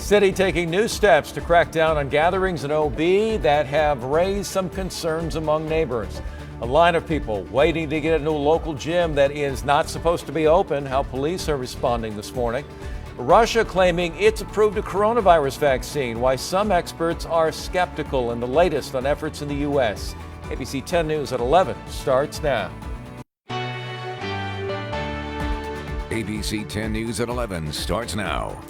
City taking new steps to crack down on gatherings in OB that have raised some concerns among neighbors. A line of people waiting to get into a local gym that is not supposed to be open. How police are responding this morning. Russia claiming it's approved a coronavirus vaccine. Why some experts are skeptical, and the latest on efforts in the U.S. ABC 10 News at 11 starts now. ABC 10 News at 11 starts now.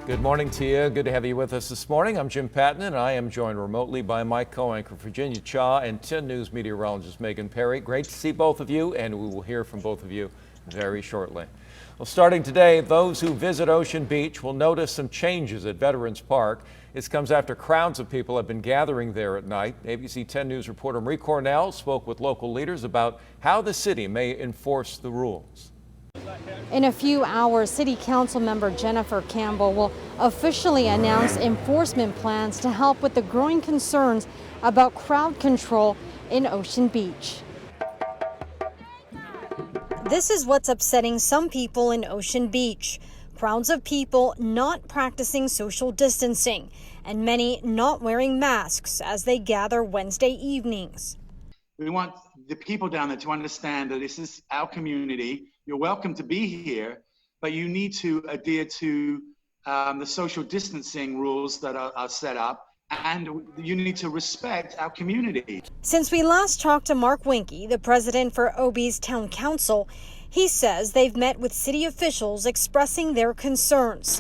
Good morning to you. Good to have you with us this morning. I'm Jim Patton, and I am joined remotely by my co-anchor Virginia Cha and 10 News meteorologist Megan Perry. Great to see both of you, and we will hear from both of you very shortly. Well, starting today, those who visit Ocean Beach will notice some changes at Veterans Park. This comes after crowds of people have been gathering there at night. ABC 10 News reporter Marie Cornell spoke with local leaders about how the city may enforce the rules. In a few hours, City Council member Jennifer Campbell will officially announce enforcement plans to help with the growing concerns about crowd control in Ocean Beach. This is what's upsetting some people in Ocean Beach. Crowds of people not practicing social distancing and many not wearing masks as they gather Wednesday evenings. We want the people down there to understand that this is our community. You're welcome to be here, but you need to adhere to the social distancing rules that are set up, and you need to respect our community. Since we last talked to Mark Winke, the president for OB's town council, he says they've met with city officials expressing their concerns.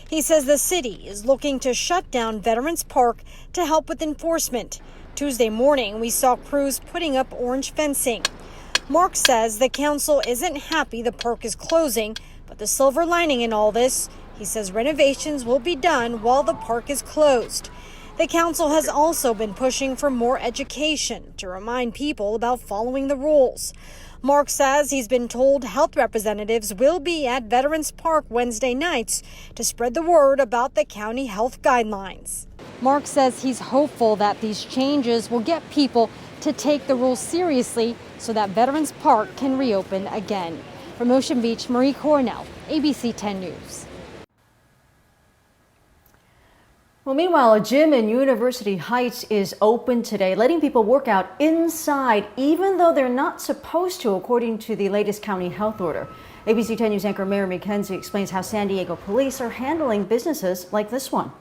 He says the city is looking to shut down Veterans Park to help with enforcement. Tuesday morning, we saw crews putting up orange fencing. Mark says the council isn't happy the park is closing, but the silver lining in all this, he says renovations will be done while the park is closed. The council has also been pushing for more education to remind people about following the rules. Mark says he's been told health representatives will be at Veterans Park Wednesday nights to spread the word about the county health guidelines. Mark says he's hopeful that these changes will get people to take the rules seriously so that Veterans Park can reopen again. From Ocean Beach, Marie Cornell, ABC 10 News. Well, meanwhile, a gym in University Heights is open today, letting people work out inside, even though they're not supposed to, according to the latest county health order. ABC 10 News anchor Mary McKenzie explains how San Diego police are handling businesses like this one.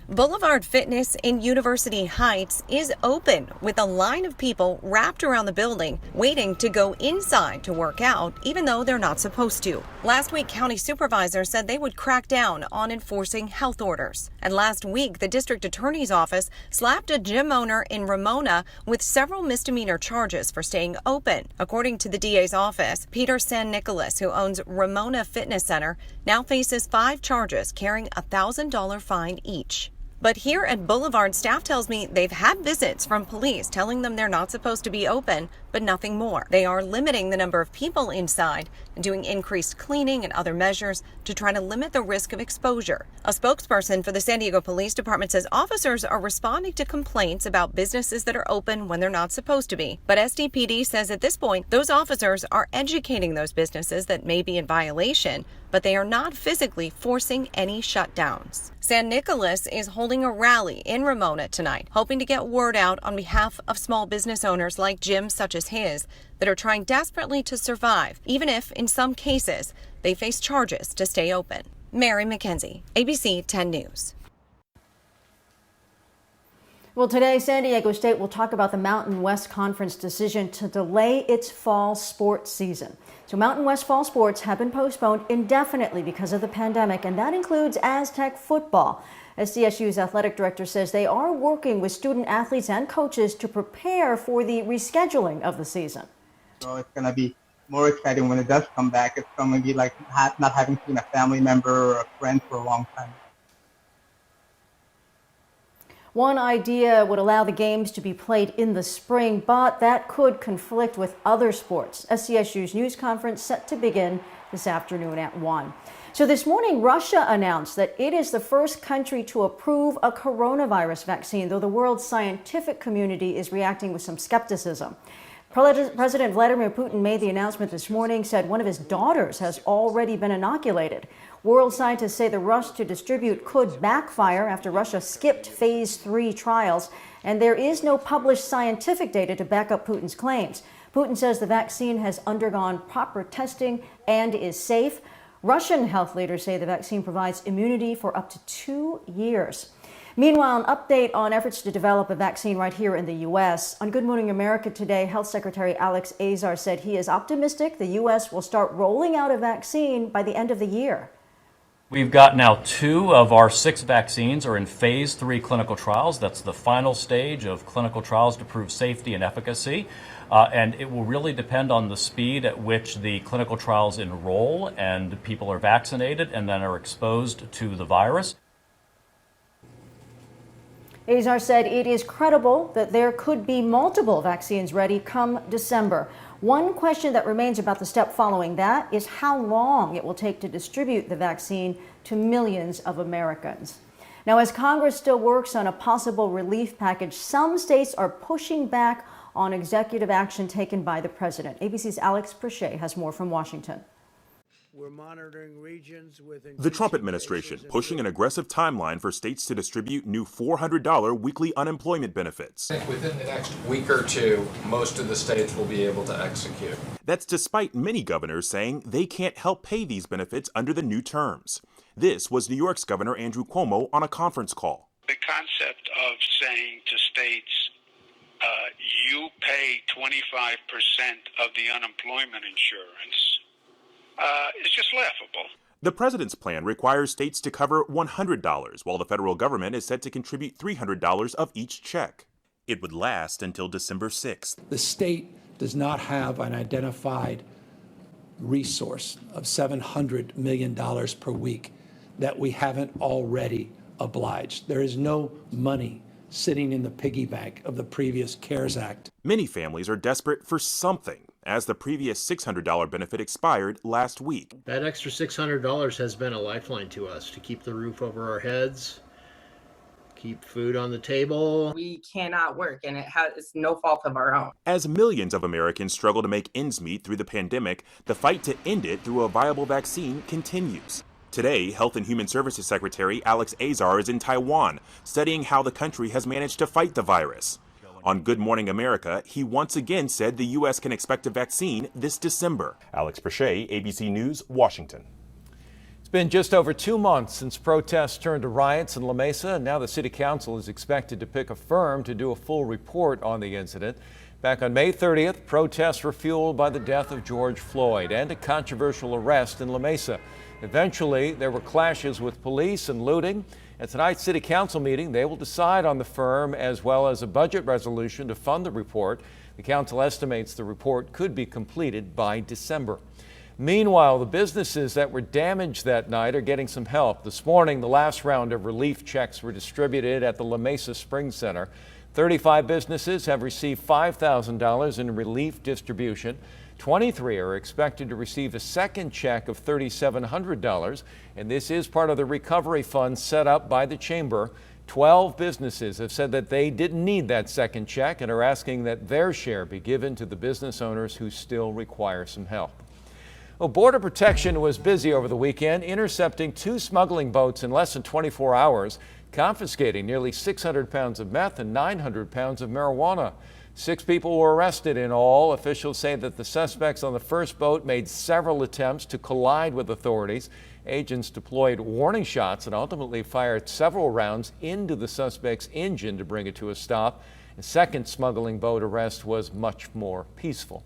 Boulevard Fitness in University Heights is open with a line of people wrapped around the building waiting to go inside to work out, even though they're not supposed to. Last week, county supervisors said they would crack down on enforcing health orders. And last week, the district attorney's office slapped a gym owner in Ramona with several misdemeanor charges for staying open. According to the DA's office, Peter San Nicolas, who owns Ramona Fitness Center, now faces 5 charges carrying a $1,000 fine each. But here at Boulevard, staff tells me they've had visits from police telling them they're not supposed to be open, but nothing more. They are limiting the number of people inside and doing increased cleaning and other measures to try to limit the risk of exposure. A spokesperson for the San Diego Police Department says officers are responding to complaints about businesses that are open when they're not supposed to be. But SDPD says at this point, those officers are educating those businesses that may be in violation, but they are not physically forcing any shutdowns. San Nicolas is holding a rally in Ramona tonight, hoping to get word out on behalf of small business owners like gyms such as his that are trying desperately to survive, even if, in some cases, they face charges to stay open. Mary McKenzie, ABC 10 News. Well, today, San Diego State will talk about the Mountain West Conference decision to delay its fall sports season. So Mountain West fall sports have been postponed indefinitely because of the pandemic, and that includes Aztec football. SDSU's athletic director says they are working with student athletes and coaches to prepare for the rescheduling of the season. So it's going to be more exciting when it does come back. It's going to be like not having seen a family member or a friend for a long time. One idea would allow the games to be played in the spring, but that could conflict with other sports. SDSU's news conference set to begin this afternoon at 1. So this morning, Russia announced that it is the first country to approve a coronavirus vaccine, though the world's scientific community is reacting with some skepticism. President Vladimir Putin made the announcement this morning, said one of his daughters has already been inoculated. World scientists say the rush to distribute could backfire after Russia skipped phase 3 trials, and there is no published scientific data to back up Putin's claims. Putin says the vaccine has undergone proper testing and is safe. Russian health leaders say the vaccine provides immunity for up to 2 years. Meanwhile, an update on efforts to develop a vaccine right here in the U.S. On Good Morning America today, Health Secretary Alex Azar said he is optimistic the U.S. will start rolling out a vaccine by the end of the year. We've got now 2 of our 6 vaccines are in phase 3 clinical trials. That's the final stage of clinical trials to prove safety and efficacy. And it will really depend on the speed at which the clinical trials enroll and people are vaccinated and then are exposed to the virus. Azar said it is credible that there could be multiple vaccines ready come December. One question that remains about the step following that is how long it will take to distribute the vaccine to millions of Americans. Now, as Congress still works on a possible relief package, some states are pushing back on executive action taken by the president. ABC's Alex Perchet has more from Washington. We're monitoring regions with the Trump administration pushing an aggressive timeline for states to distribute new $400 weekly unemployment benefits. I think within the next week or 2, most of the states will be able to execute. That's despite many governors saying they can't help pay these benefits under the new terms. This was New York's Governor Andrew Cuomo on a conference call. The concept of saying to states, you pay 25% of the unemployment insurance is just laughable. The president's plan requires states to cover $100, while the federal government is set to contribute $300 of each check. It would last until December 6th. The state does not have an identified resource of $700 million per week that we haven't already obliged. There is no money sitting in the piggy bank of the previous CARES Act. Many families are desperate for something, as the previous $600 benefit expired last week. That extra $600 has been a lifeline to us to keep the roof over our heads, keep food on the table. We cannot work, and it's no fault of our own. As millions of Americans struggle to make ends meet through the pandemic, the fight to end it through a viable vaccine continues. Today, Health and Human Services Secretary Alex Azar is in Taiwan, studying how the country has managed to fight the virus. On Good Morning America, he once again said the U.S. can expect a vaccine this December. Alex Perchet, ABC News, Washington. It's been just over 2 months since protests turned to riots in La Mesa, and now the City Council is expected to pick a firm to do a full report on the incident. Back on May 30th, protests were fueled by the death of George Floyd and a controversial arrest in La Mesa. Eventually, there were clashes with police and looting. At tonight's City Council meeting, they will decide on the firm as well as a budget resolution to fund the report. The council estimates the report could be completed by December. Meanwhile, the businesses that were damaged that night are getting some help. This morning, the last round of relief checks were distributed at the La Mesa Spring Center. 35 businesses have received $5,000 in relief distribution. 23 are expected to receive a second check of $3,700, and this is part of the recovery fund set up by the chamber. 12 businesses have said that they didn't need that second check and are asking that their share be given to the business owners who still require some help. Well, Border Protection was busy over the weekend, intercepting 2 smuggling boats in less than 24 hours, confiscating nearly 600 pounds of meth and 900 pounds of marijuana. 6 people were arrested in all. Officials say that the suspects on the first boat made several attempts to collide with authorities. Agents deployed warning shots and ultimately fired several rounds into the suspect's engine to bring it to a stop. The second smuggling boat arrest was much more peaceful.